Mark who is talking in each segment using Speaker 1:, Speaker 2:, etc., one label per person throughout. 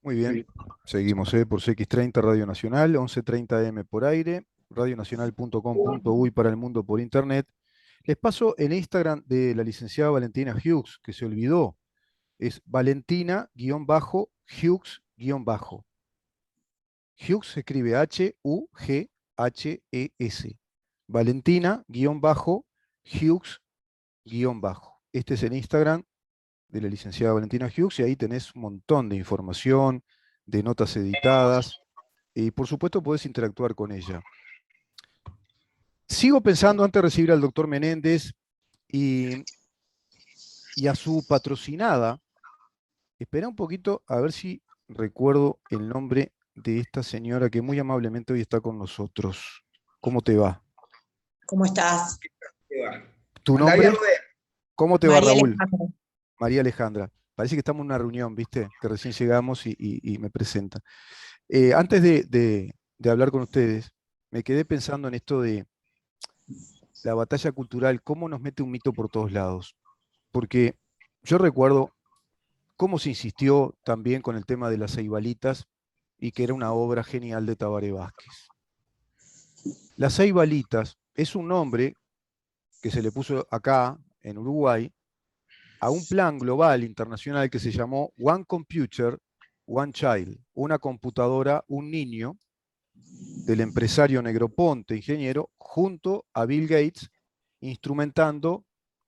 Speaker 1: Muy bien, seguimos por CX30 Radio Nacional, 11:30 AM por aire, radionacional.com.uy para el mundo por internet. Les paso el Instagram de la licenciada Valentina Hughes, que se olvidó. Es Valentina-Hughes-. Hughes se escribe Hughs. Valentina-Hughes-. Este es el Instagram de la licenciada Valentina Hughes y ahí tenés un montón de información, de notas editadas y por supuesto podés interactuar con ella. Sigo pensando antes de recibir al doctor Menéndez y, y a su patrocinada. Espera un poquito a ver si recuerdo el nombre de esta señora que muy amablemente hoy está con nosotros. ¿Cómo te va?
Speaker 2: ¿Cómo estás?
Speaker 1: ¿Tu
Speaker 3: Anda bien,
Speaker 1: nombre?
Speaker 3: Rubén.
Speaker 1: ¿Cómo te va,
Speaker 2: María
Speaker 1: Raúl?
Speaker 2: Alejandra.
Speaker 1: María Alejandra. Parece que estamos en una reunión, ¿viste? Que recién llegamos y me presenta. Antes de hablar con ustedes, me quedé pensando en esto de la batalla cultural, cómo nos mete un mito por todos lados. Porque yo recuerdo cómo se insistió también con el tema de las Ceibalitas y que era una obra genial de Tabaré Vázquez. Las Ceibalitas es un nombre que se le puso acá, en Uruguay, a un plan global internacional que se llamó One Computer, One Child, una computadora, un niño, del empresario Negroponte, ingeniero, junto a Bill Gates, instrumentando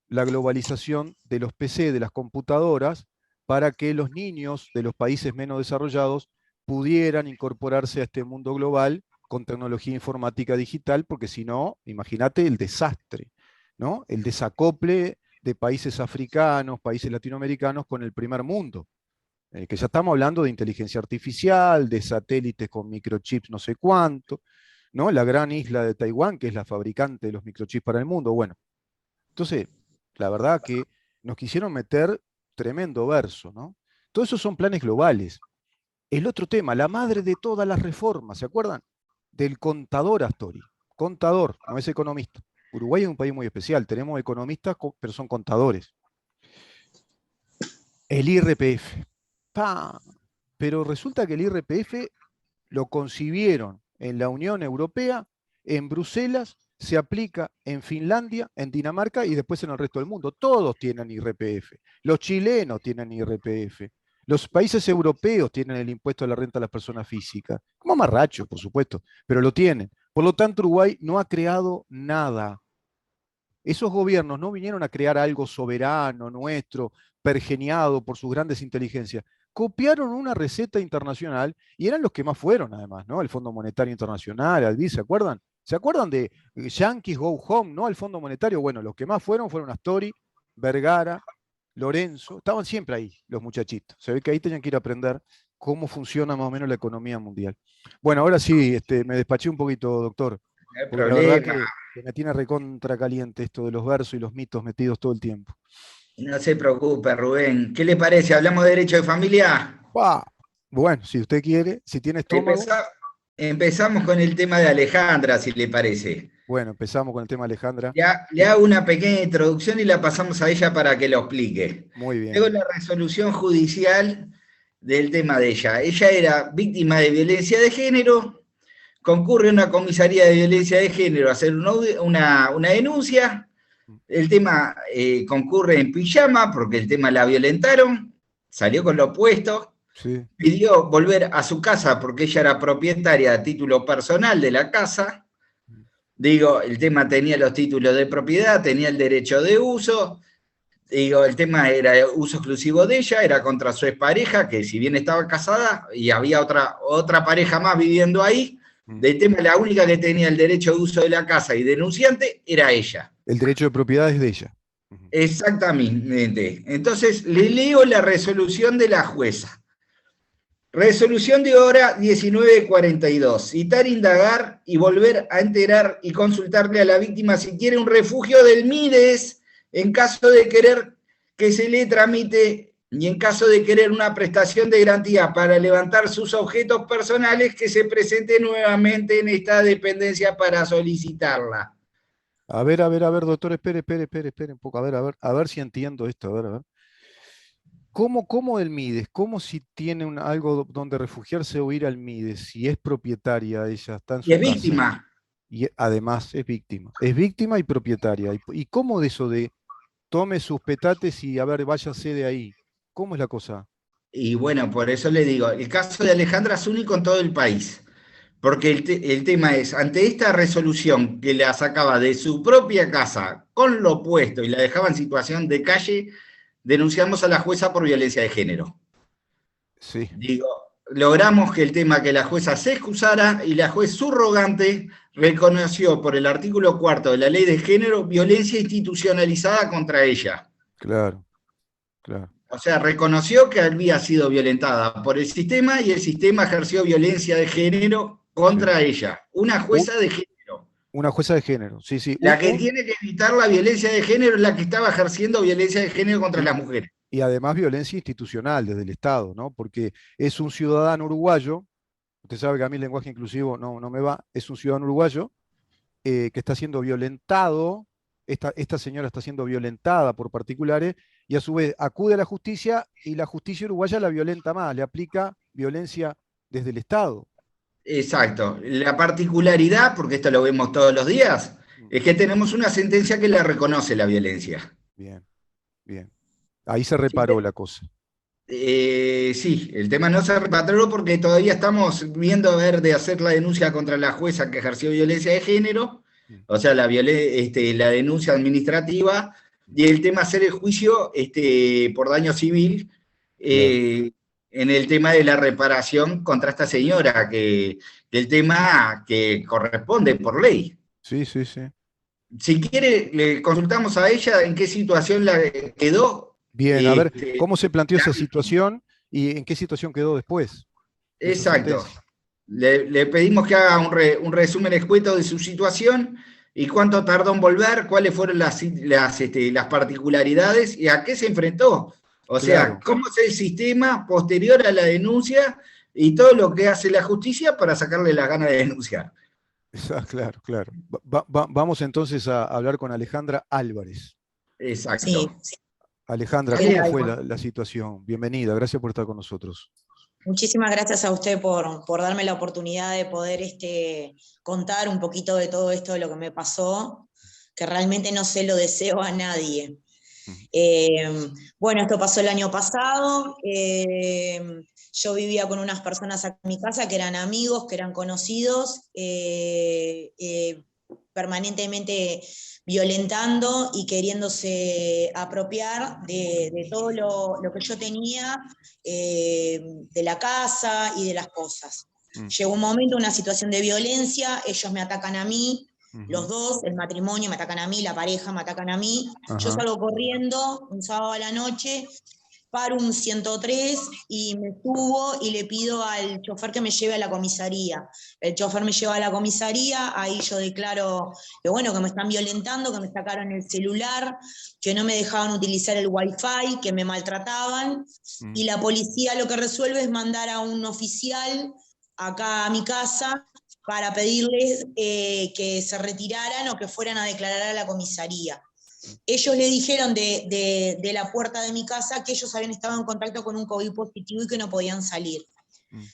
Speaker 1: la globalización de los PC, de las computadoras, para que los niños de los países menos desarrollados pudieran incorporarse a este mundo global con tecnología informática digital, porque si no, imagínate el desastre, ¿no? El desacople de países africanos, países latinoamericanos con el primer mundo. Que ya estamos hablando de inteligencia artificial, de satélites con microchips no sé cuánto, ¿no? La gran isla de Taiwán, que es la fabricante de los microchips para el mundo. Bueno, entonces, la verdad que nos quisieron meter tremendo verso, ¿no? Todos esos son planes globales. El otro tema, la madre de todas las reformas, ¿se acuerdan? Del contador Astori. Contador, no es economista. Uruguay es un país muy especial, tenemos economistas, pero son contadores. El IRPF. ¡Pah! Pero resulta que el IRPF lo concibieron en la Unión Europea, en Bruselas, se aplica en Finlandia, en Dinamarca y después en el resto del mundo. Todos tienen IRPF. Los chilenos tienen IRPF. Los países europeos tienen el impuesto a la renta a las personas físicas. Como amarrachos, por supuesto, pero lo tienen. Por lo tanto, Uruguay no ha creado nada. Esos gobiernos no vinieron a crear algo soberano, nuestro, pergeniado por sus grandes inteligencias. Copiaron una receta internacional y eran los que más fueron, además, ¿no? El Fondo Monetario Internacional, el BID, ¿se acuerdan? ¿Se acuerdan de Yankees Go Home, ¿no? El Fondo Monetario. Bueno, los que más fueron Astori, Vergara, Lorenzo. Estaban siempre ahí, los muchachitos. Se ve que ahí tenían que ir a aprender cómo funciona más o menos la economía mundial. Bueno, ahora sí, me despaché un poquito, doctor,
Speaker 3: No hay
Speaker 1: porque la verdad
Speaker 3: problema.
Speaker 1: que me tiene recontra caliente esto de los versos y los mitos metidos todo el tiempo.
Speaker 3: No se preocupe, Rubén. ¿Qué le parece? ¿Hablamos de derecho de familia?
Speaker 1: ¡Bah! Bueno, si usted quiere, si tiene estómago,
Speaker 3: Empeza- Empezamos con el tema de Alejandra, si le parece.
Speaker 1: bueno, empezamos con el tema Alejandra.
Speaker 3: Le hago una pequeña introducción y la pasamos a ella para que lo explique.
Speaker 1: Muy
Speaker 3: Tengo
Speaker 1: bien.
Speaker 3: la resolución judicial del tema de ella. Ella era víctima de violencia de género, concurre a una comisaría de violencia de género a hacer una denuncia. El tema concurre en pijama porque el tema la violentaron, salió con lo opuesto,
Speaker 1: Sí.
Speaker 3: pidió volver a su casa porque ella era propietaria a título personal de la casa. Digo, el tema tenía los títulos de propiedad, tenía el derecho de uso. Digo, el tema era uso exclusivo de ella, era contra su expareja, que si bien estaba casada y había otra pareja más viviendo ahí, del tema la única que tenía el derecho de uso de la casa y denunciante era ella.
Speaker 1: El derecho de propiedad es de ella.
Speaker 3: Exactamente. Entonces, le leo la resolución de la jueza. Resolución de hora 1942. Citar, indagar y volver a enterar y consultarle a la víctima si quiere un refugio del MIDES en caso de querer que se le tramite y en caso de querer una prestación de garantía para levantar sus objetos personales que se presente nuevamente en esta dependencia para solicitarla.
Speaker 1: A ver, doctor, espere un poco, a ver si entiendo esto, a ver. ¿Cómo el Mides? ¿Cómo si tiene algo donde refugiarse o ir al Mides? Si es propietaria ella, está en
Speaker 3: Y
Speaker 1: su
Speaker 3: es
Speaker 1: casa.
Speaker 3: víctima.
Speaker 1: Y además es víctima. Es víctima y propietaria. ¿Y cómo de eso de tome sus petates y a ver, váyase de ahí? ¿Cómo es la cosa?
Speaker 3: Y bueno, por eso le digo, el caso de Alejandra es único en todo el país. Porque el tema es, ante esta resolución que la sacaba de su propia casa con lo opuesto y la dejaba en situación de calle, denunciamos a la jueza por violencia de género.
Speaker 1: Sí,
Speaker 3: Digo, logramos que el tema que la jueza se excusara y la juez subrogante reconoció por el artículo 4 de la ley de género violencia institucionalizada contra ella.
Speaker 1: claro, claro.
Speaker 3: O sea, reconoció que había sido violentada por el sistema y el sistema ejerció violencia de género
Speaker 1: Sí.
Speaker 3: contra ella. Una
Speaker 1: Un-
Speaker 3: jueza de género.
Speaker 1: una jueza de género, sí, sí.
Speaker 3: La que tiene que evitar la violencia de género es la que estaba ejerciendo violencia de género contra
Speaker 1: Y,
Speaker 3: las mujeres.
Speaker 1: y además violencia institucional desde el Estado, ¿no? Porque es un ciudadano uruguayo, usted sabe que a mí el lenguaje inclusivo no me va, es un ciudadano uruguayo que está siendo violentado, esta señora está siendo violentada por particulares y a su vez acude a la justicia y la justicia uruguaya la violenta más, le aplica violencia desde el Estado.
Speaker 3: Exacto. La particularidad, porque esto lo vemos todos los días,
Speaker 1: Mm,
Speaker 3: es que tenemos una sentencia que la reconoce la violencia.
Speaker 1: bien, bien. Ahí se
Speaker 3: ¿Sí?
Speaker 1: reparó la cosa.
Speaker 3: Sí, el tema no se repatrió porque todavía estamos viendo a ver de hacer la denuncia contra la jueza que ejerció violencia de género,
Speaker 1: Mm,
Speaker 3: o sea, la denuncia administrativa,
Speaker 1: mm,
Speaker 3: y el tema hacer el juicio por daño civil
Speaker 1: claro.
Speaker 3: en el tema de la reparación contra esta señora, el tema que corresponde por ley.
Speaker 1: Sí, sí, sí.
Speaker 3: Si quiere, le consultamos a ella en qué situación la quedó.
Speaker 1: Bien, a ver,
Speaker 3: este,
Speaker 1: ¿cómo se planteó esa situación y en qué situación quedó después de esa
Speaker 3: Exacto.
Speaker 1: sentencia?
Speaker 3: Le pedimos que haga un resumen escueto de su situación y cuánto tardó en volver, cuáles fueron las particularidades y a qué se enfrentó. O sea,
Speaker 1: Claro,
Speaker 3: cómo es el sistema posterior a la denuncia y todo lo que hace la justicia para sacarle las ganas de denunciar.
Speaker 1: claro, claro. Vamos entonces a hablar con Alejandra Álvarez.
Speaker 3: Exacto.
Speaker 2: Sí, sí.
Speaker 1: Alejandra,
Speaker 2: ¿Qué
Speaker 1: ¿cómo
Speaker 2: tal?
Speaker 1: fue la situación? Bienvenida, gracias por estar con nosotros.
Speaker 2: Muchísimas gracias a usted por darme la oportunidad de poder contar un poquito de todo esto, de lo que me pasó, que realmente no se lo deseo a nadie.
Speaker 1: Mm,
Speaker 2: Bueno, esto pasó el año pasado. Yo vivía con unas personas acá en mi casa que eran amigos, que eran conocidos, permanentemente violentando y queriéndose apropiar de todo lo que yo tenía, de la casa y de las cosas.
Speaker 1: mm,
Speaker 2: Llegó un momento, una situación de violencia, ellos me atacan a mí, los
Speaker 1: ujú,
Speaker 2: dos, el matrimonio, me atacan a mí, la pareja me atacan a mí. Yo
Speaker 1: ajá,
Speaker 2: salgo corriendo un sábado a la noche, paro un 103 y me subo y le pido al chofer que me lleve a la comisaría. El chofer me lleva a la comisaría, ahí yo declaro que bueno, que me están violentando, que me sacaron el celular, que no me dejaban utilizar el wifi, que me maltrataban,
Speaker 1: mm,
Speaker 2: y la policía lo que resuelve es mandar a un oficial acá a mi casa para pedirles que se retiraran o que fueran a declarar a la comisaría.
Speaker 1: mm,
Speaker 2: Ellos le dijeron de la puerta de mi casa que ellos habían estado en contacto con un COVID positivo y que no podían salir.
Speaker 1: mm,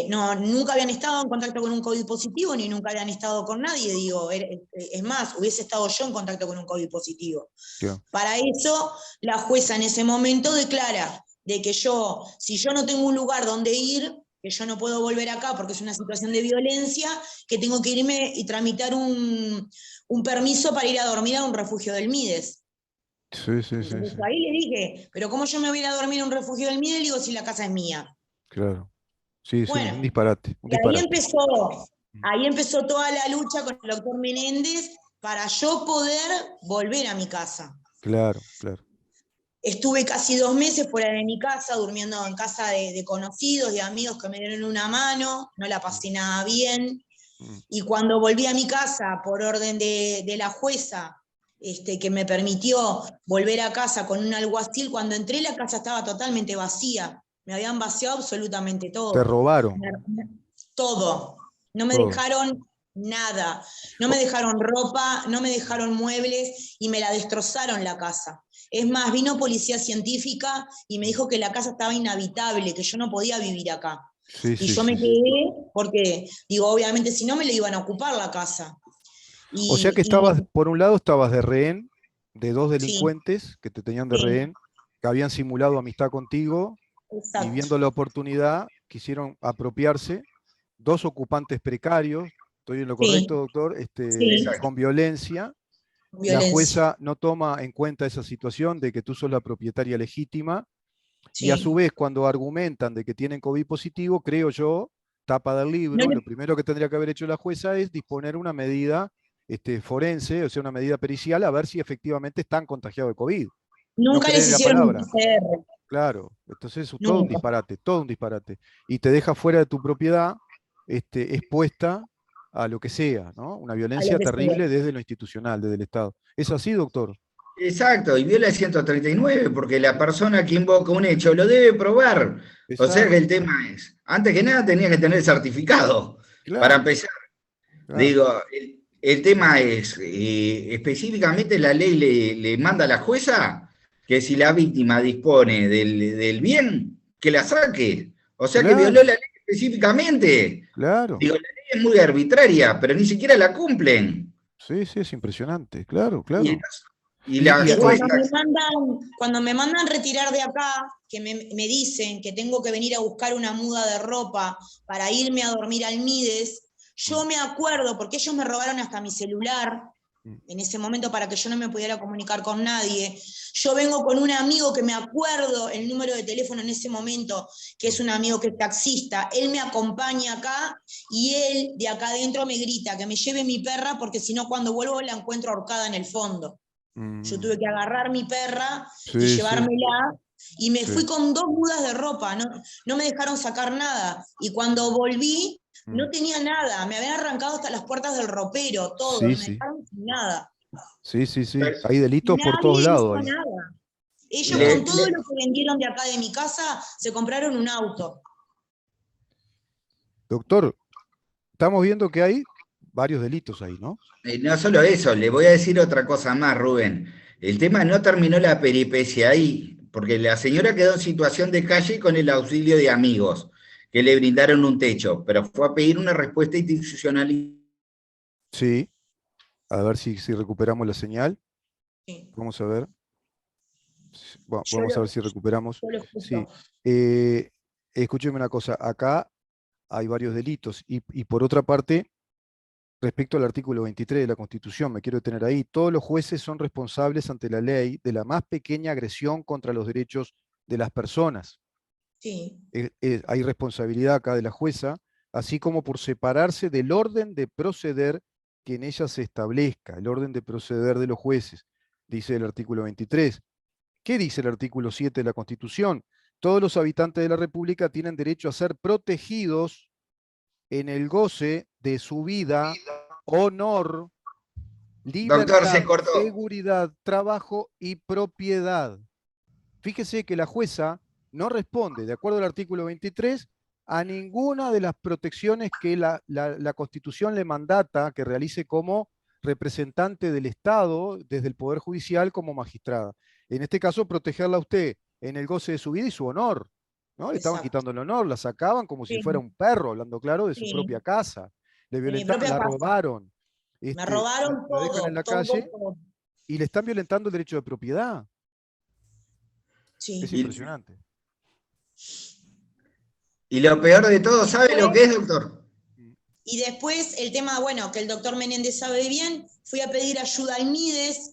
Speaker 2: No, nunca habían estado en contacto con un COVID positivo ni nunca habían estado con nadie, digo, es más, hubiese estado yo en contacto con un COVID positivo.
Speaker 1: claro,
Speaker 2: Para eso, la jueza en ese momento declara de que yo, si yo no tengo un lugar donde ir, que yo no puedo volver acá porque es una situación de violencia, que tengo que irme y tramitar un permiso para ir a dormir a un refugio del Mides.
Speaker 1: sí, sí, sí,
Speaker 2: Entonces
Speaker 1: sí,
Speaker 2: ahí le dije, pero ¿cómo yo me voy a ir a dormir a un refugio del Mides? Le digo, si la casa es mía.
Speaker 1: claro. Sí, es un
Speaker 2: Bueno,
Speaker 1: disparate, un
Speaker 2: y ahí
Speaker 1: disparate.
Speaker 2: empezó,
Speaker 1: Mm,
Speaker 2: ahí empezó toda la lucha con el doctor Menéndez para yo poder volver a mi casa.
Speaker 1: claro, claro.
Speaker 2: Estuve casi 2 meses fuera de mi casa, durmiendo en casa de conocidos, de amigos que me dieron una mano, no la
Speaker 1: Mm,
Speaker 2: pasé nada bien.
Speaker 1: mm,
Speaker 2: Y cuando volví a mi casa, por orden de la jueza, que me permitió volver a casa con un alguacil, cuando entré la casa estaba totalmente vacía, me habían vaciado absolutamente
Speaker 1: te
Speaker 2: todo.
Speaker 1: robaron
Speaker 2: Todo. No me
Speaker 1: todo.
Speaker 2: dejaron nada. No me
Speaker 1: O-
Speaker 2: dejaron ropa, no me dejaron muebles y me la destrozaron la casa. Es más, vino policía científica y me dijo que la casa estaba inhabitable, que yo no podía vivir acá.
Speaker 1: Sí,
Speaker 2: Y
Speaker 1: sí,
Speaker 2: yo me
Speaker 1: sí, sí.
Speaker 2: quedé porque, digo, obviamente si no me le iban a ocupar la casa.
Speaker 1: O sea que
Speaker 2: Y
Speaker 1: estabas, por un lado, estabas de rehén de dos
Speaker 2: sí,
Speaker 1: delincuentes que te tenían de
Speaker 2: sí,
Speaker 1: rehén, que habían simulado amistad contigo y
Speaker 2: exacto.
Speaker 1: viendo la oportunidad quisieron apropiarse. Dos ocupantes precarios, estoy en lo
Speaker 2: Sí,
Speaker 1: correcto, doctor,
Speaker 2: sí,
Speaker 3: Exacto.
Speaker 1: con violencia. La
Speaker 2: violencia.
Speaker 1: jueza no toma en cuenta esa situación de que tú sos la propietaria legítima y a su
Speaker 2: Sí.
Speaker 1: vez cuando argumentan de que tienen COVID positivo, creo yo, tapa del
Speaker 2: No
Speaker 1: libro,
Speaker 2: le-
Speaker 1: lo primero que tendría que haber hecho la jueza es disponer una medida forense, o sea, una medida pericial, a ver si efectivamente están contagiados de COVID. No
Speaker 2: nunca les
Speaker 1: creen en la
Speaker 2: hicieron un
Speaker 1: palabra.
Speaker 2: PCR,
Speaker 1: Claro, entonces es todo un
Speaker 2: nunca.
Speaker 1: disparate, todo un disparate. Y te deja fuera de tu propiedad, expuesta a lo que sea, ¿no? Una
Speaker 2: A lo
Speaker 1: violencia
Speaker 2: que sea.
Speaker 1: terrible desde lo institucional, desde el Estado. ¿Es así, doctor?
Speaker 3: Exacto, y viola el 139, porque la persona que invoca un hecho lo debe probar. O sea que
Speaker 1: Exacto,
Speaker 3: el tema es, antes que nada tenía que tener certificado, para
Speaker 1: claro,
Speaker 3: empezar.
Speaker 1: claro,
Speaker 3: Digo, el tema es, específicamente la ley le manda a la jueza que si la víctima dispone del bien, que la saque. O sea que violó
Speaker 1: claro,
Speaker 3: la ley específicamente.
Speaker 1: claro.
Speaker 3: Digo, la ley es muy arbitraria, pero ni siquiera la cumplen.
Speaker 1: Sí, sí, es impresionante, claro,
Speaker 3: Y,
Speaker 1: claro.
Speaker 3: y
Speaker 1: Y,
Speaker 3: la
Speaker 1: y
Speaker 2: Que
Speaker 1: esto,
Speaker 3: jueza,
Speaker 2: cuando me mandan retirar de acá, que me dicen que tengo que venir a buscar una muda de ropa para irme a dormir al Mides, yo me acuerdo, porque ellos me robaron hasta mi celular en ese momento para que yo no me pudiera comunicar con nadie. Yo vengo con un amigo que me acuerdo el número de teléfono en ese momento, que es un amigo que es taxista. Él me acompaña acá y él de acá adentro me grita que me lleve mi perra porque si no cuando vuelvo la encuentro ahorcada en el fondo. Yo tuve que agarrar mi perra y
Speaker 1: sí, sí,
Speaker 2: llevármela y me fui
Speaker 1: sí.
Speaker 2: con 2 mudas de ropa, no me dejaron sacar nada. Y cuando volví,
Speaker 1: Mm.
Speaker 2: no tenía nada, me habían arrancado hasta las puertas del ropero, todo,
Speaker 1: Sí,
Speaker 2: no me
Speaker 1: sí,
Speaker 2: dejaron sin nada.
Speaker 1: sí, sí, sí.
Speaker 3: pues,
Speaker 1: Hay delitos por todos
Speaker 2: Nadie
Speaker 1: lados
Speaker 2: hizo
Speaker 1: ahí.
Speaker 2: nada. Ellos
Speaker 1: Claro.
Speaker 2: con todo lo que vendieron de acá de mi casa, se compraron un auto.
Speaker 1: Doctor, estamos viendo que hay varios delitos ahí, ¿no?
Speaker 3: no solo eso, le voy a decir otra cosa más, Rubén. El tema no terminó la peripecia ahí, porque la señora quedó en situación de calle con el auxilio de amigos que le brindaron un techo, pero fue a pedir una respuesta institucional.
Speaker 1: Sí, a ver si recuperamos la señal.
Speaker 2: Sí.
Speaker 1: Vamos a ver.
Speaker 2: Yo
Speaker 1: Vamos a ver
Speaker 2: lo,
Speaker 1: si recuperamos.
Speaker 2: yo lo
Speaker 1: Sí.
Speaker 2: escucho.
Speaker 1: Eh, escúcheme una cosa, acá hay varios delitos y por otra parte, respecto al artículo 23 de la Constitución, me quiero detener ahí, todos los jueces son responsables ante la ley de la más pequeña agresión contra los derechos de las personas.
Speaker 2: Sí,
Speaker 1: Hay responsabilidad acá de la jueza, así como por separarse del orden de proceder que en ella se establezca, el orden de proceder de los jueces, dice el artículo 23. ¿Qué dice el artículo 7 de la Constitución? Todos los habitantes de la República tienen derecho a ser protegidos en el goce de su vida, honor,
Speaker 3: Doctor, se
Speaker 1: libertad,
Speaker 3: cortó.
Speaker 1: seguridad, trabajo y propiedad. Fíjese que la jueza no responde, de acuerdo al artículo 23, a ninguna de las protecciones que la Constitución le mandata que realice como representante del Estado desde el Poder Judicial como magistrada. En este caso, protegerla a usted en el goce de su vida y su honor. ¿No? Le estaban
Speaker 2: exacto.
Speaker 1: quitando el honor, la sacaban como si
Speaker 2: Sí,
Speaker 1: fuera un perro, hablando claro, de su
Speaker 2: sí,
Speaker 1: propia casa. Le
Speaker 2: de mi
Speaker 1: violentaban,
Speaker 2: propia
Speaker 1: la
Speaker 2: casa.
Speaker 1: robaron,
Speaker 2: Me
Speaker 1: la,
Speaker 2: robaron
Speaker 1: la dejan en
Speaker 2: todo,
Speaker 1: la
Speaker 2: todo,
Speaker 1: calle
Speaker 2: todo.
Speaker 1: y le están violentando el derecho de propiedad. Es
Speaker 2: Sí.
Speaker 3: Y,
Speaker 1: impresionante.
Speaker 3: y lo peor de todo,
Speaker 2: Y
Speaker 3: ¿sabe lo
Speaker 2: después,
Speaker 3: que es, doctor?
Speaker 2: y después el tema, bueno, que el doctor Menéndez sabe bien, fui a pedir ayuda al Mides,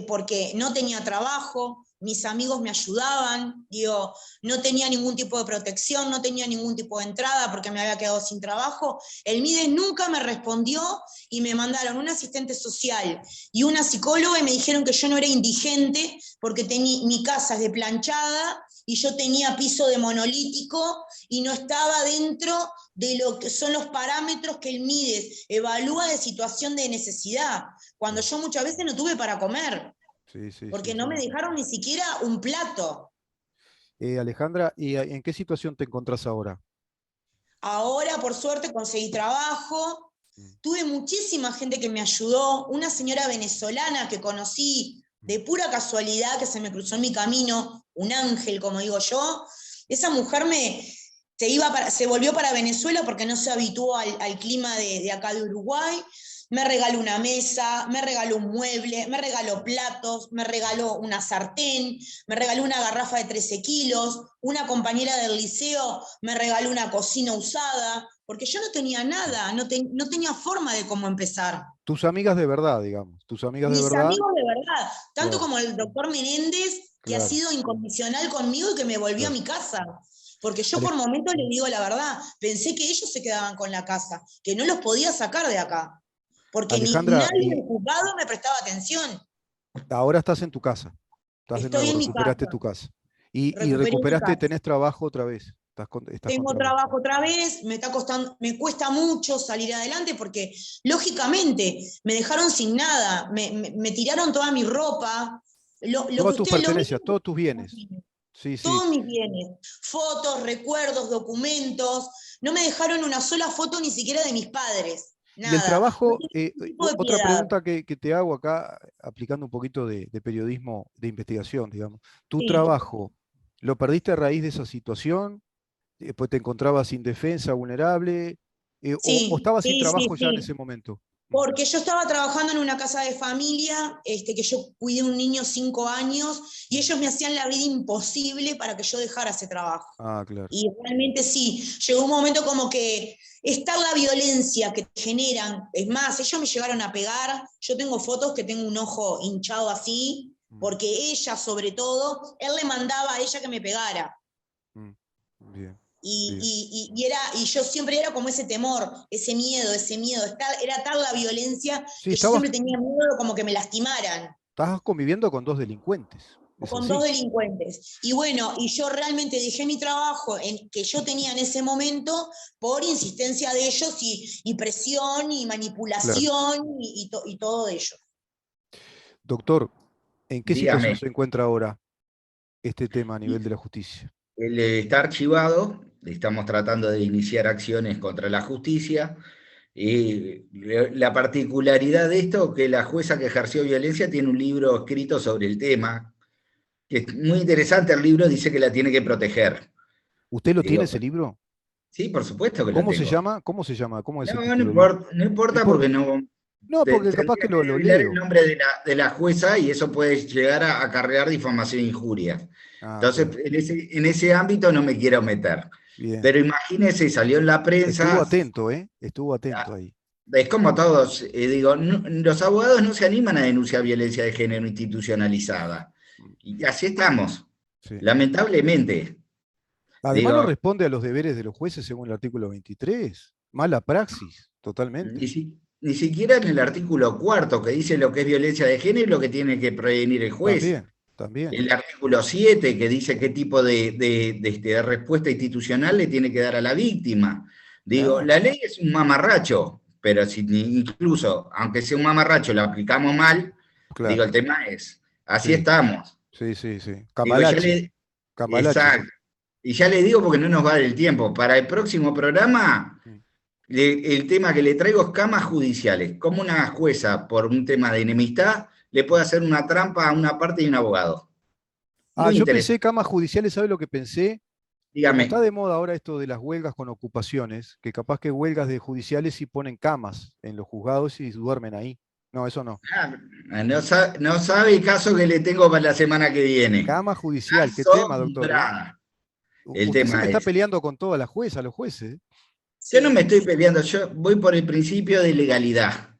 Speaker 2: porque no tenía trabajo, mis amigos me ayudaban, digo, no tenía ningún tipo de protección, no tenía ningún tipo de entrada porque me había quedado sin trabajo. El Mides nunca me respondió y me mandaron un asistente social y una psicóloga y me dijeron que yo no era indigente porque mi casa es de planchada y yo tenía piso de monolítico y no estaba dentro de lo que son los parámetros que el Mides evalúa de situación de necesidad, cuando yo muchas veces no tuve para comer,
Speaker 1: Sí, sí, sí,
Speaker 2: porque no
Speaker 1: sí.
Speaker 2: me dejaron ni siquiera un plato.
Speaker 1: Alejandra, ¿y en qué situación te encontrás ahora?
Speaker 2: Ahora, por suerte, conseguí trabajo,
Speaker 1: Mm.
Speaker 2: tuve muchísima gente que me ayudó, una señora venezolana que conocí de pura casualidad que se me cruzó en mi camino, un ángel, como digo yo, esa mujer se volvió para Venezuela porque no se habituó al clima de acá de Uruguay, me regaló una mesa, me regaló un mueble, me regaló platos, me regaló una sartén, me regaló una garrafa de 13 kilos, una compañera del liceo me regaló una cocina usada, porque yo no tenía nada, no tenía forma de cómo empezar.
Speaker 1: Tus amigas de verdad, digamos, tus amigas de
Speaker 2: Mis
Speaker 1: verdad.
Speaker 2: amigos de verdad, tanto
Speaker 1: Claro,
Speaker 2: como el doctor Menéndez, que ha
Speaker 1: claro,
Speaker 2: sido incondicional conmigo y que me volvió a
Speaker 1: claro.
Speaker 2: mi casa. Porque yo por momentos les digo la verdad, pensé que ellos se quedaban con la casa, que no los podía sacar de acá, porque
Speaker 1: Alejandra,
Speaker 2: nadie
Speaker 1: y
Speaker 2: del juzgado me prestaba atención.
Speaker 1: ahora estás en tu casa, estás de
Speaker 2: Estoy
Speaker 1: nuevo,
Speaker 2: en mi
Speaker 1: recuperaste
Speaker 2: casa,
Speaker 1: tu casa. Y
Speaker 2: recuperé mi
Speaker 1: recuperaste,
Speaker 2: casa.
Speaker 1: tenés trabajo otra vez, estás con
Speaker 2: Tengo
Speaker 1: trabajo.
Speaker 2: trabajo otra vez, me cuesta mucho salir adelante porque, lógicamente, me dejaron sin nada, me tiraron toda mi ropa, lo que
Speaker 1: Todas tus
Speaker 2: ustedes lo
Speaker 1: pertenencias,
Speaker 2: ven,
Speaker 1: todos tus bienes. Sí, sí.
Speaker 2: todos mis bienes, fotos, recuerdos, documentos, no me dejaron una sola foto ni siquiera de mis padres,
Speaker 1: Y el
Speaker 2: nada, no
Speaker 1: trabajo,
Speaker 2: tienen ningún tipo de
Speaker 1: otra
Speaker 2: piedad.
Speaker 1: pregunta que te hago acá, aplicando un poquito de periodismo de investigación, digamos. ¿Tu
Speaker 2: Sí,
Speaker 1: trabajo lo perdiste a raíz de esa situación? Pues te encontrabas indefensa, vulnerable, o
Speaker 2: sí,
Speaker 1: estabas sin
Speaker 2: sí, sí,
Speaker 1: trabajo ya en
Speaker 2: sí.
Speaker 1: ese momento.
Speaker 2: Porque yo estaba trabajando en una casa de familia, que yo cuidé un niño 5 años, y ellos me hacían la vida imposible para que yo dejara ese trabajo.
Speaker 1: Ah, claro.
Speaker 2: Y realmente sí, llegó un momento como que está la violencia que te generan. Es más, ellos me llegaron a pegar. Yo tengo fotos que tengo un ojo hinchado así,
Speaker 1: Mm,
Speaker 2: porque ella, sobre todo, él le mandaba a ella que me pegara.
Speaker 1: mm, Bien,
Speaker 2: Y,
Speaker 1: bien.
Speaker 2: y, y, era, y yo siempre era como ese temor, ese miedo. Era tal la violencia
Speaker 1: Sí,
Speaker 2: que yo siempre tenía miedo como que me lastimaran.
Speaker 1: estabas conviviendo con dos delincuentes.
Speaker 2: O
Speaker 1: Es
Speaker 2: con dos
Speaker 1: así.
Speaker 2: delincuentes. Y bueno, y yo realmente dejé mi trabajo que yo tenía en ese momento por insistencia de ellos y presión y
Speaker 1: Claro.
Speaker 2: manipulación y todo ello.
Speaker 1: Doctor, ¿en qué situación
Speaker 3: Dígame,
Speaker 1: se encuentra ahora este tema a nivel de la justicia?
Speaker 3: él está archivado, estamos tratando de iniciar acciones contra la justicia. Y la particularidad de esto, que la jueza que ejerció violencia tiene un libro escrito sobre el tema, que es muy interesante el libro, dice que la tiene que proteger.
Speaker 1: ¿Usted lo tiene
Speaker 3: Digo,
Speaker 1: ese libro?
Speaker 3: sí, por supuesto que lo
Speaker 1: ¿Cómo se
Speaker 3: tengo.
Speaker 1: llama? ¿Cómo se llama? ¿Cómo es el
Speaker 3: No, no
Speaker 1: título del libro?
Speaker 3: importa, no
Speaker 1: No
Speaker 3: importa porque
Speaker 1: importa.
Speaker 3: no
Speaker 1: No, porque capaz
Speaker 3: tendría
Speaker 1: que
Speaker 3: que
Speaker 1: lo
Speaker 3: revelar el
Speaker 1: leo.
Speaker 3: nombre de la jueza y eso puede llegar a acarrear difamación e injuria.
Speaker 1: Ah,
Speaker 3: Entonces,
Speaker 1: claro.
Speaker 3: en ese ámbito no me quiero meter.
Speaker 1: Bien.
Speaker 3: Pero imagínese, salió en la
Speaker 1: Estuvo
Speaker 3: prensa,
Speaker 1: atento, ¿eh? Estuvo atento ahí.
Speaker 3: es como todos, digo, los abogados no se animan a denunciar violencia de género institucionalizada. Y así estamos,
Speaker 1: Sí.
Speaker 3: lamentablemente.
Speaker 1: Además no
Speaker 3: Digo,
Speaker 1: responde a los deberes de los jueces según el artículo 23. Mala praxis,
Speaker 3: ni,
Speaker 1: totalmente.
Speaker 3: ni siquiera en el artículo cuarto, que dice lo que es violencia de género y lo que tiene que prevenir el juez.
Speaker 1: También, también.
Speaker 3: El artículo 7 que dice qué tipo de respuesta institucional le tiene que dar a la víctima. Digo,
Speaker 1: Claro,
Speaker 3: la ley es un mamarracho, pero si incluso, aunque sea un mamarracho, lo aplicamos mal, digo,
Speaker 1: claro.
Speaker 3: el tema es, así
Speaker 1: Sí,
Speaker 3: estamos.
Speaker 1: sí, sí, sí.
Speaker 3: Digo, ya
Speaker 1: Cambalache,
Speaker 3: le,
Speaker 1: cambalache.
Speaker 3: exacto. Y ya le digo porque no nos va a dar el tiempo. Para el próximo programa,
Speaker 1: Mm.
Speaker 3: el tema que le traigo es camas judiciales. Como una jueza, por un tema de enemistad, le puede hacer una trampa a una parte y un abogado.
Speaker 1: Ah,
Speaker 3: Muy
Speaker 1: yo pensé
Speaker 3: interesante.
Speaker 1: camas judiciales, ¿sabe lo que pensé? Como está
Speaker 3: Dígame.
Speaker 1: de moda ahora esto de las huelgas con ocupaciones, que capaz que huelgas de judiciales y ponen camas en los juzgados y duermen ahí. No, eso no.
Speaker 3: Ah, no sabe el caso que le tengo para la semana que viene.
Speaker 1: Cama judicial, qué tema, doctor, ¿eh?
Speaker 3: Asombrada. El
Speaker 1: Usted se
Speaker 3: tema
Speaker 1: me está
Speaker 3: es,
Speaker 1: peleando con todas las juezas, los jueces. ¿Eh?
Speaker 3: yo no me
Speaker 2: Sí,
Speaker 3: estoy peleando, yo voy por el principio de legalidad.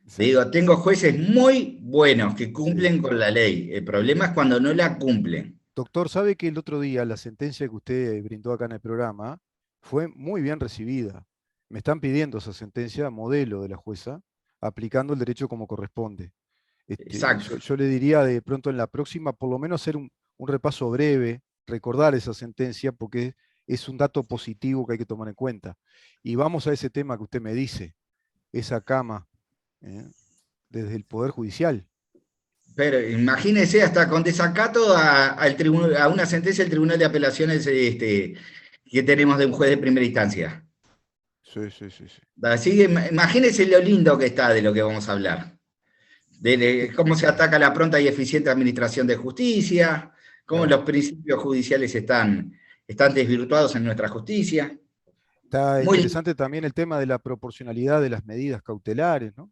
Speaker 1: Sí,
Speaker 3: Digo, tengo jueces muy buenos que
Speaker 1: sí.
Speaker 3: cumplen con la ley. El problema es cuando no la cumplen.
Speaker 1: Doctor, ¿sabe que el otro día la sentencia que usted brindó acá en el programa fue muy bien recibida? Me están pidiendo esa sentencia modelo de la jueza, aplicando el derecho como corresponde.
Speaker 3: Exacto.
Speaker 1: Yo le diría de pronto en la próxima, por lo menos hacer un repaso breve, recordar esa sentencia, porque es un dato positivo que hay que tomar en cuenta. Y vamos a ese tema que usted me dice, esa cama, ¿eh? Desde el Poder Judicial.
Speaker 3: Pero imagínese hasta con desacato a una sentencia del Tribunal de Apelaciones que tenemos de un juez de primera instancia.
Speaker 1: Sí, sí, sí, sí.
Speaker 3: Así que imagínese lo lindo que está de lo que vamos a hablar. de cómo se ataca la pronta y eficiente administración de justicia, cómo
Speaker 1: Claro.
Speaker 3: los principios judiciales están desvirtuados en nuestra justicia.
Speaker 1: Está
Speaker 3: Muy,
Speaker 1: interesante también el tema de la proporcionalidad de las medidas cautelares, ¿no?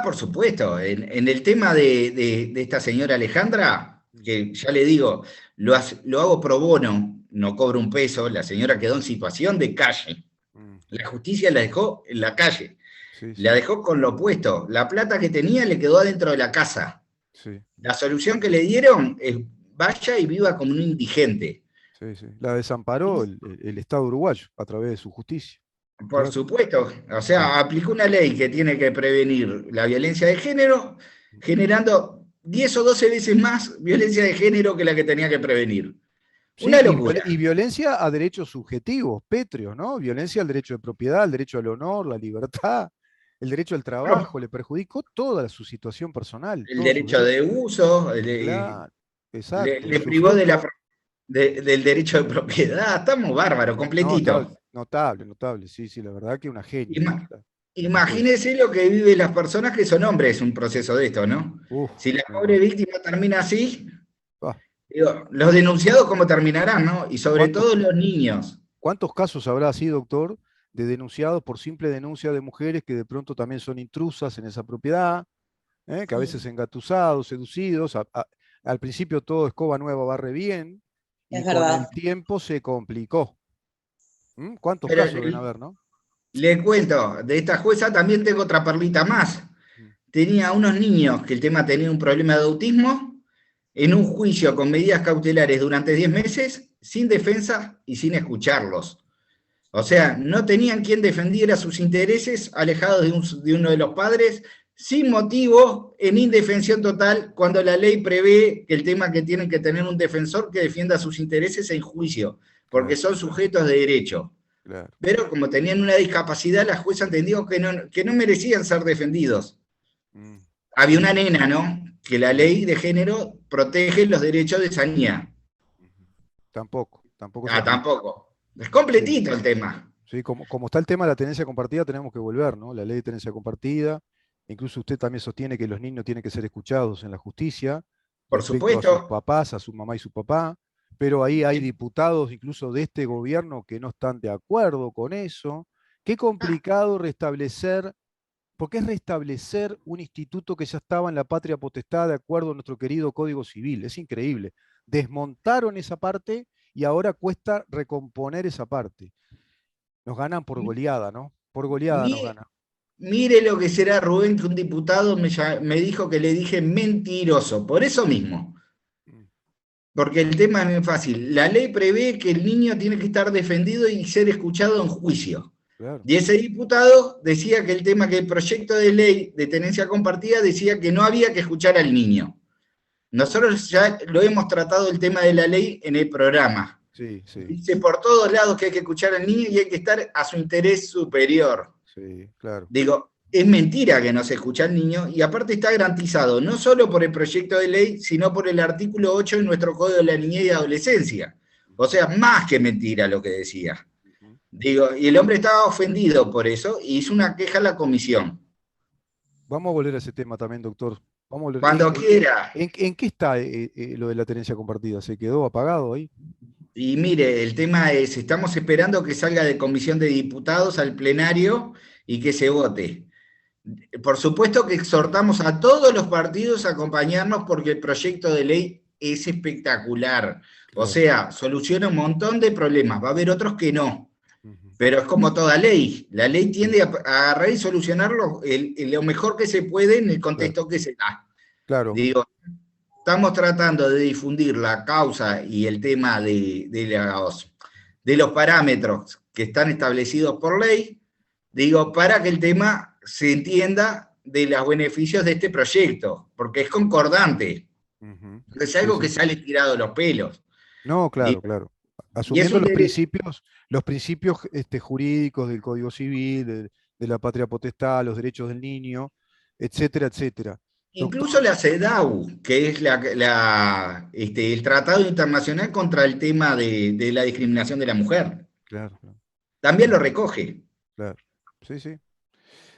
Speaker 3: por supuesto, en el tema de esta señora Alejandra,
Speaker 1: Mm,
Speaker 3: que ya le digo, lo hago pro bono, no cobro un peso, la señora quedó en situación de calle.
Speaker 1: mm,
Speaker 3: La justicia la dejó en la calle,
Speaker 1: sí,
Speaker 3: la
Speaker 1: sí,
Speaker 3: dejó con lo opuesto. La plata que tenía le quedó adentro de la casa.
Speaker 1: sí,
Speaker 3: La solución que le dieron es vaya y viva como un indigente.
Speaker 1: sí, sí. La desamparó el Estado uruguayo a través de su justicia.
Speaker 3: Por
Speaker 1: Claro,
Speaker 3: supuesto, o
Speaker 1: claro.
Speaker 3: sea, aplicó una ley que tiene que prevenir la violencia de género, generando 10 o 12 veces más violencia de género que la que tenía que prevenir.
Speaker 1: Sí,
Speaker 3: Una locura.
Speaker 1: y violencia a derechos subjetivos, pétreos, ¿no? Violencia al derecho de propiedad, al derecho al honor, la libertad, el derecho al trabajo, le perjudicó toda su situación personal,
Speaker 3: El
Speaker 1: todos sus
Speaker 3: derecho de
Speaker 1: derechos.
Speaker 3: uso,
Speaker 1: Claro, exacto.
Speaker 3: le privó
Speaker 1: Sufrió todo.
Speaker 3: del derecho de propiedad. Estamos bárbaros,
Speaker 1: No,
Speaker 3: completito.
Speaker 1: notable, notable. Sí, sí, la verdad que una genia,
Speaker 3: Ima-
Speaker 1: la jueza.
Speaker 3: Imagínese lo que viven las personas que son hombres, un proceso de esto, ¿no?
Speaker 1: Uf,
Speaker 3: Si la
Speaker 1: me
Speaker 3: pobre
Speaker 1: imagino.
Speaker 3: víctima termina así,
Speaker 1: Ah,
Speaker 3: digo, los denunciados cómo terminarán, ¿no? Y sobre
Speaker 1: ¿cuántos,
Speaker 3: todo los niños.
Speaker 1: cuántos casos habrá así, doctor, de denunciados por simple denuncia de mujeres que de pronto también son intrusas en esa propiedad? Que a
Speaker 2: Sí,
Speaker 1: veces engatusados, seducidos, al principio todo escoba nueva barre bien, y
Speaker 2: es
Speaker 1: con
Speaker 2: verdad.
Speaker 1: el tiempo se complicó. ¿Cuántos
Speaker 3: Pero
Speaker 1: casos deben haber, no?
Speaker 3: le cuento, de esta jueza también tengo otra perlita más.
Speaker 1: Mm,
Speaker 3: Tenía unos niños que el tema tenía un problema de autismo, en un juicio con medidas cautelares durante 10 meses, sin defensa y sin escucharlos. O sea, no tenían quien defendiera sus intereses, alejados de uno de los padres, sin motivo, en indefensión total, cuando la ley prevé que el tema que tienen que tener un defensor que defienda sus intereses en juicio, porque
Speaker 1: claro,
Speaker 3: son sujetos de derecho.
Speaker 1: claro.
Speaker 3: Pero como tenían una discapacidad, la jueza entendió que no merecían ser defendidos.
Speaker 1: Mm,
Speaker 3: Había
Speaker 1: sí,
Speaker 3: una nena, ¿no? Que la
Speaker 1: sí.
Speaker 3: ley de género protege los derechos de esa niña.
Speaker 1: Ujú. Tampoco se
Speaker 3: Ah,
Speaker 1: aplica.
Speaker 3: tampoco. Es
Speaker 1: Sí,
Speaker 3: completito el tema.
Speaker 1: sí, como está el tema de la tenencia compartida, tenemos que volver, ¿no? La ley de tenencia compartida. Incluso usted también sostiene que los niños tienen que ser escuchados en la justicia
Speaker 3: Por
Speaker 1: respecto a sus
Speaker 3: supuesto,
Speaker 1: papás, a su mamá y su papá, pero ahí hay diputados incluso de este gobierno que no están de acuerdo con eso. Qué complicado restablecer, porque es restablecer un instituto que ya estaba en la patria potestad de acuerdo a nuestro querido Código Civil. Es increíble. Desmontaron esa parte y ahora cuesta recomponer esa parte. Nos ganan por goleada, ¿no? Por goleada nos
Speaker 3: mi-
Speaker 1: ganan.
Speaker 3: mire lo que será Rubén, que un diputado me dijo que le dije mentiroso, por eso mismo.
Speaker 1: Mm,
Speaker 3: Porque el tema es muy fácil. La ley prevé que el niño tiene que estar defendido y ser escuchado en juicio.
Speaker 1: claro,
Speaker 3: Y ese diputado decía que el tema, que el proyecto de ley de tenencia compartida decía que no había que escuchar al niño. Nosotros ya lo hemos tratado el tema de la ley en el programa.
Speaker 1: sí, sí,
Speaker 3: Dice por todos lados que hay que escuchar al niño y hay que estar a su interés superior.
Speaker 1: sí, claro,
Speaker 3: Digo, es mentira que no se escucha al niño y aparte está garantizado no solo por el proyecto de ley, sino por el artículo 8 de nuestro Código de la Niñez y Adolescencia. O sea, más que mentira lo que decía.
Speaker 1: ujú.
Speaker 3: Digo, y el hombre estaba ofendido por eso y hizo una queja a la comisión.
Speaker 1: Vamos a volver a ese tema también, doctor. Vamos a volver.
Speaker 3: Cuando quiera.
Speaker 1: ¿En qué está lo de la tenencia compartida? ¿Se quedó apagado ahí?
Speaker 3: Y mire, el tema es, estamos esperando que salga de comisión de diputados al plenario y que se vote. Por supuesto que exhortamos a todos los partidos a acompañarnos porque el proyecto de ley es espectacular. O
Speaker 1: Claro.
Speaker 3: sea, soluciona un montón de problemas. Va a haber otros que no.
Speaker 1: Ujú,
Speaker 3: Pero es como toda ley. La ley
Speaker 1: sí,
Speaker 3: tiende a agarrar y solucionarlo lo mejor que se puede en el
Speaker 1: claro,
Speaker 3: contexto que se da.
Speaker 1: claro.
Speaker 3: Digo, estamos tratando de difundir la causa y el tema de los parámetros que están establecidos por ley, digo, para que el tema se entienda de los beneficios de este proyecto, porque es concordante,
Speaker 1: Ujú,
Speaker 3: es
Speaker 1: sí,
Speaker 3: algo que
Speaker 1: sí.
Speaker 3: sale tirado de los pelos.
Speaker 1: No, claro,
Speaker 3: Digo,
Speaker 1: claro.
Speaker 3: y es
Speaker 1: Asumiendo
Speaker 3: un derecho.
Speaker 1: los principios jurídicos del Código Civil, de la patria potestad, los derechos del niño, etcétera, etcétera.
Speaker 3: Incluso
Speaker 1: Doctor,
Speaker 3: la CEDAW, que es el Tratado Internacional contra el tema de la discriminación de la mujer,
Speaker 1: claro, claro,
Speaker 3: también lo
Speaker 1: claro,
Speaker 3: recoge.
Speaker 1: claro. Sí, sí.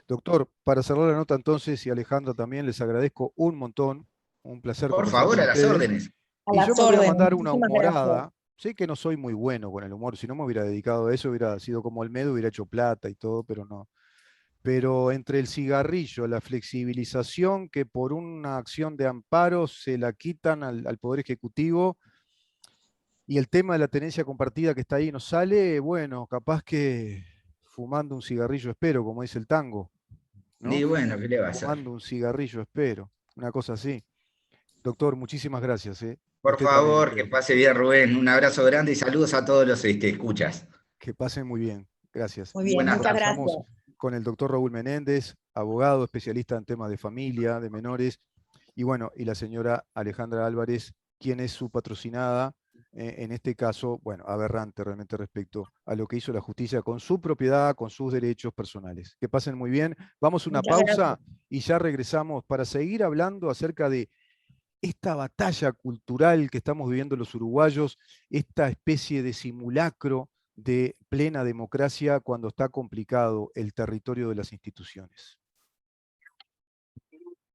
Speaker 1: Doctor, para cerrar la nota entonces, y Alejandra también, les agradezco un montón, un placer
Speaker 3: Por
Speaker 1: conversar
Speaker 3: favor,
Speaker 1: con
Speaker 3: a las
Speaker 1: ustedes.
Speaker 3: órdenes.
Speaker 2: A
Speaker 1: Y yo
Speaker 2: las
Speaker 1: me voy a
Speaker 2: órdenes.
Speaker 1: mandar una
Speaker 2: Muchísimas gracias.
Speaker 1: humorada. Sé que no soy muy bueno con el humor, si no me hubiera dedicado a eso, hubiera sido como Olmedo, hubiera hecho plata y todo, pero no. Pero entre el cigarrillo, la flexibilización que por una acción de amparo se la quitan al Poder Ejecutivo y el tema de la tenencia compartida que está ahí no sale, bueno, capaz que fumando un cigarrillo espero, como dice el tango,
Speaker 3: Y
Speaker 1: ¿no?
Speaker 3: bueno, ¿qué le va a hacer?
Speaker 1: Fumando un cigarrillo espero, una cosa así. Doctor, muchísimas gracias, ¿eh?
Speaker 3: Por
Speaker 1: Usted también,
Speaker 3: favor, que
Speaker 1: usted.
Speaker 3: pase bien, Rubén. Un abrazo grande y saludos a todos los escuchas.
Speaker 1: Que pasen muy bien. Gracias.
Speaker 2: Muy bien,
Speaker 3: Buenas
Speaker 2: muchas
Speaker 3: tardes.
Speaker 1: Conversamos
Speaker 2: gracias.
Speaker 1: con el doctor Raúl Menéndez, abogado, especialista en temas de familia, de menores, y bueno, y la señora Alejandra Álvarez, quien es su patrocinada, en este caso, bueno, aberrante realmente respecto a lo que hizo la justicia con su propiedad, con sus derechos personales. Que pasen muy bien. Vamos a una
Speaker 2: Muchas gracias.
Speaker 1: pausa y ya regresamos para seguir hablando acerca de esta batalla cultural que estamos viviendo los uruguayos, esta especie de simulacro de plena democracia cuando está complicado el territorio de las instituciones.